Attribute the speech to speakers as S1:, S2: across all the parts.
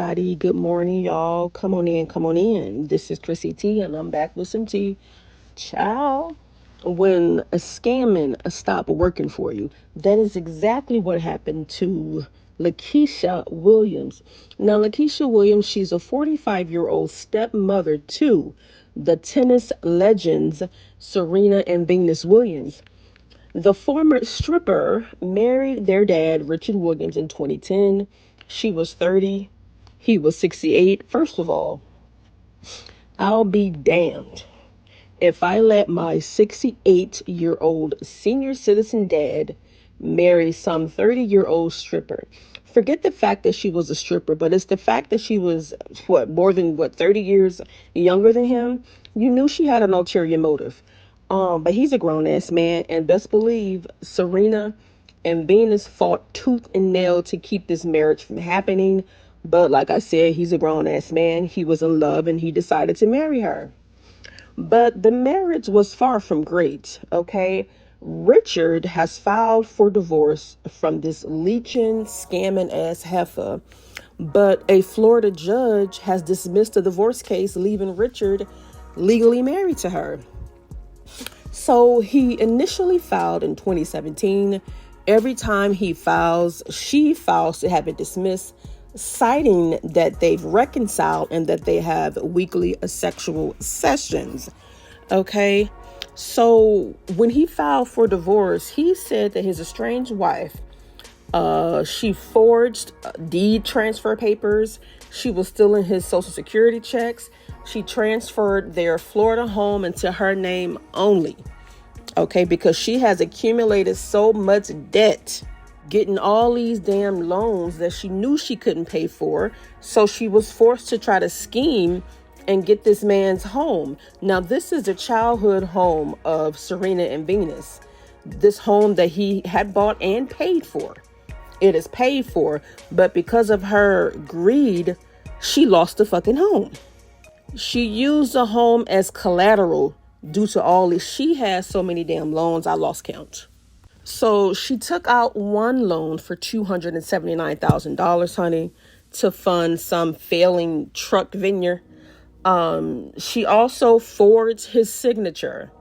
S1: everybody. Good morning, y'all. Come on in, come on in. This is Chrissy T, and I'm back with some tea. Ciao. When a scamming stop working for you, that is exactly what happened to Lakeisha Williams. Now, Lakeisha Williams, she's a 45-year-old stepmother to the tennis legends Serena and Venus Williams. The former stripper married their dad, Richard Williams, in 2010. She was 30. He was 68. First of all, I'll be damned if I let my 68-year-old senior citizen dad marry some 30-year-old stripper. Forget the fact that she was a stripper, but it's the fact that she was, more than, 30 years younger than him. You knew she had an ulterior motive. But he's a grown-ass man, and best believe Serena and Venus fought tooth and nail to keep this marriage from happening. But like I said, he's a grown-ass man. He was in love, and he decided to marry her. But the marriage was far from great, okay? Richard has filed for divorce from this leeching, scamming ass heifer. But a Florida judge has dismissed the divorce case, leaving Richard legally married to her. So he initially filed in 2017. Every time she files to have it dismissed, citing that they've reconciled and that they have weekly sexual sessions. Okay. So when he filed for divorce, he said that his estranged wife, she forged deed transfer papers. She was stealing his Social Security checks. She transferred their Florida home into her name only. Okay, because she has accumulated so much debt, getting all these damn loans that she knew she couldn't pay for. So she was forced to try to scheme and get this man's home. Now, this is the childhood home of Serena and Venus. This home that he had bought and paid for. It is paid for, but because of her greed, she lost the fucking home. She used the home as collateral due to all this. She has so many damn loans, I lost count. So she took out one loan for $279,000, honey, to fund some failing truck vineyard. She also forged his signature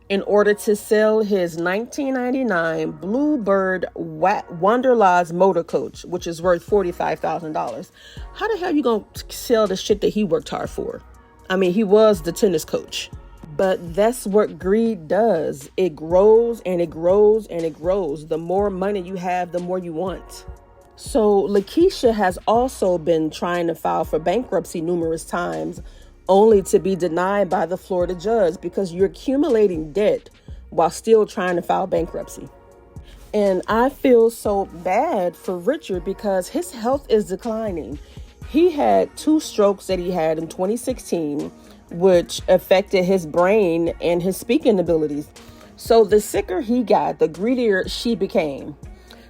S1: in order to sell his 1999 Bluebird Wanderlust motor coach, which is worth $45,000. How the hell you gonna sell the shit that he worked hard for? I mean, he was the tennis coach. But that's what greed does. It grows and it grows and it grows. The more money you have, the more you want. So Lakeisha has also been trying to file for bankruptcy numerous times, only to be denied by the Florida judge because you're accumulating debt while still trying to file bankruptcy. And I feel so bad for Richard because his health is declining. He had 2 strokes that he had in 2016, which affected his brain and his speaking abilities. So the sicker he got, the greedier she became.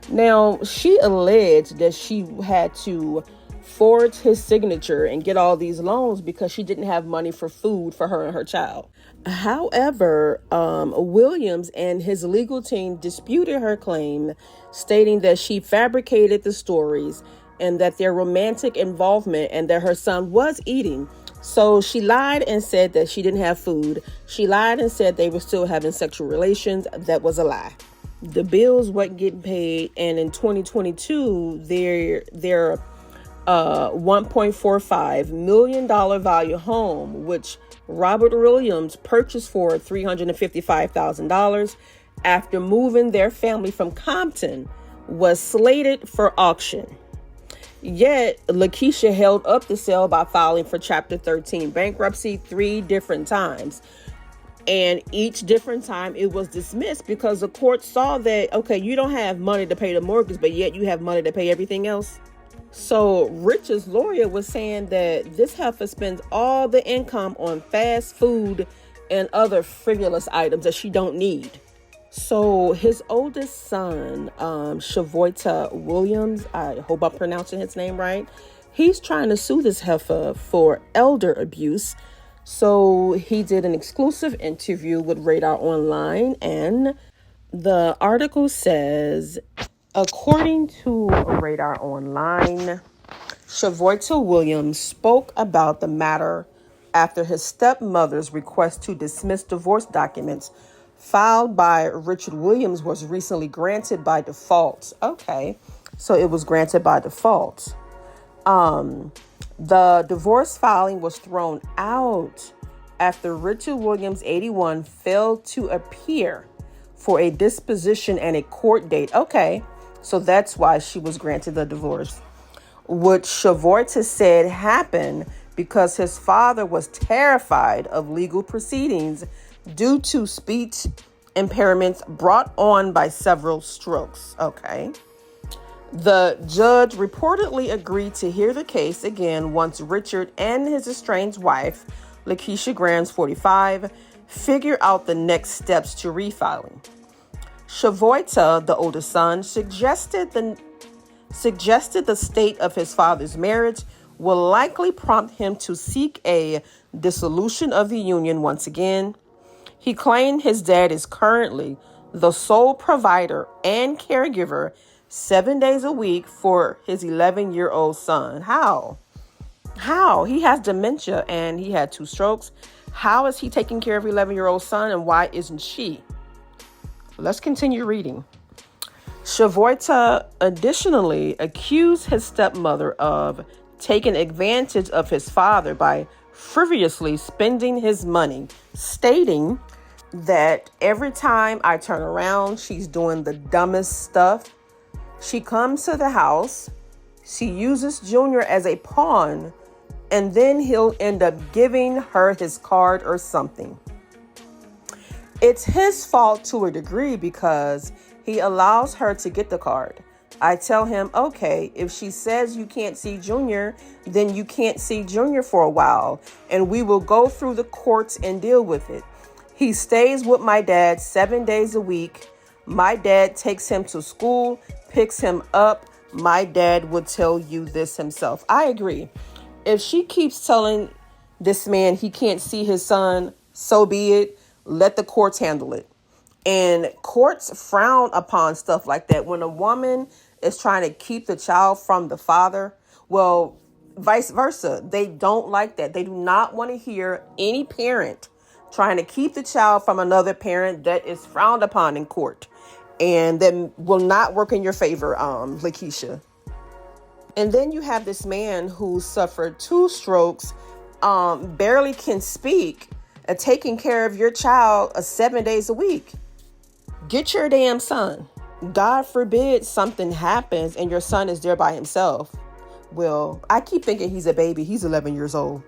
S1: Now, she alleged that she had to forge his signature and get all these loans because she didn't have money for food for her and her child. However, Williams and his legal team disputed her claim, stating that she fabricated the stories and that their romantic involvement and that her son was eating. So she lied and said that she didn't have food. She lied and said they were still having sexual relations. That was a lie. The bills weren't getting paid, and in 2022, their $1.45 million value home, which Robert Williams purchased for $355,000 after moving their family from Compton, was slated for auction. Yet, Lakeisha held up the sale by filing for Chapter 13 bankruptcy 3 different times. And each different time it was dismissed because the court saw that, okay, you don't have money to pay the mortgage, but yet you have money to pay everything else. So Richard's lawyer was saying that this heifer spends all the income on fast food and other frivolous items that she don't need. So his oldest son, Chavoita Williams, I hope I'm pronouncing his name right, he's trying to sue this heifer for elder abuse. So he did an exclusive interview with Radar Online, and the article says, according to Radar Online, Chavoita Williams spoke about the matter after his stepmother's request to dismiss divorce documents filed by Richard Williams was recently granted by default. Okay, so it was granted by default. The divorce filing was thrown out after Richard Williams, 81, failed to appear for a disposition and a court date. Okay, so that's why she was granted the divorce. Which Chavoita said happened because his father was terrified of legal proceedings due to speech impairments brought on by several strokes. Okay. The judge reportedly agreed to hear the case again once Richard and his estranged wife, Lakeisha Graham, 45, figure out the next steps to refiling. Chavoita, the oldest son, suggested the state of his father's marriage will likely prompt him to seek a dissolution of the union once again. He claimed his dad is currently the sole provider and caregiver 7 days a week for his 11-year-old son. How? He has dementia and he had 2 strokes. How is he taking care of 11-year-old son and why isn't she? Let's continue reading. Chavoita additionally accused his stepmother of taking advantage of his father by frivolously spending his money, stating that every time I turn around, she's doing the dumbest stuff. She comes to the house, she uses Junior as a pawn, and then he'll end up giving her his card or something. It's his fault to a degree because he allows her to get the card. I tell him, okay, if she says you can't see Junior, then you can't see Junior for a while, and we will go through the courts and deal with it. He stays with my dad 7 days a week. My dad takes him to school, picks him up. My dad would tell you this himself. I agree. If she keeps telling this man he can't see his son, so be it. Let the courts handle it. And courts frown upon stuff like that. When a woman is trying to keep the child from the father, well, vice versa. They don't like that. They do not want to hear any parent trying to keep the child from another parent. That is frowned upon in court. And that will not work in your favor, Lakeisha. And then you have this man who suffered 2 strokes, barely can speak, taking care of your child 7 days a week. Get your damn son. God forbid something happens and your son is there by himself. Well, I keep thinking he's a baby. He's 11 years old.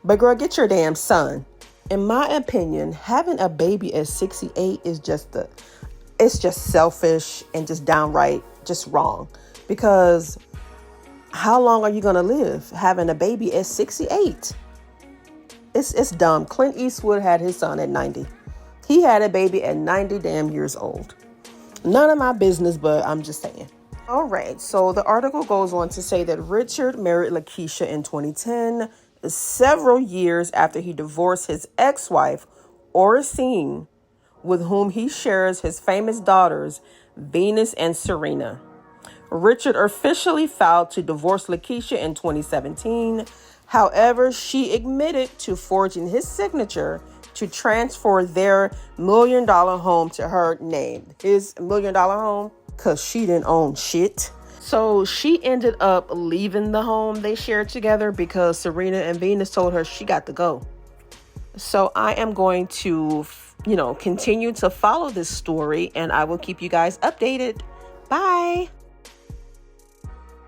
S1: But girl, get your damn son. In my opinion, having a baby at 68 is just selfish and just downright just wrong. Because how long are you going to live having a baby at 68? It's dumb. Clint Eastwood had his son at 90. He had a baby at 90 damn years old. None of my business, but I'm just saying. All right. So the article goes on to say that Richard married Lakeisha in 2010, several years after he divorced his ex-wife, Oracine, with whom he shares his famous daughters, Venus and Serena. Richard officially filed to divorce Lakeisha in 2017. However, she admitted to forging his signature to transfer their $1 million home to her name. His $1 million home, because she didn't own shit. So she ended up leaving the home they shared together because Serena and Venus told her she got to go. So I am going to, continue to follow this story and I will keep you guys updated. Bye.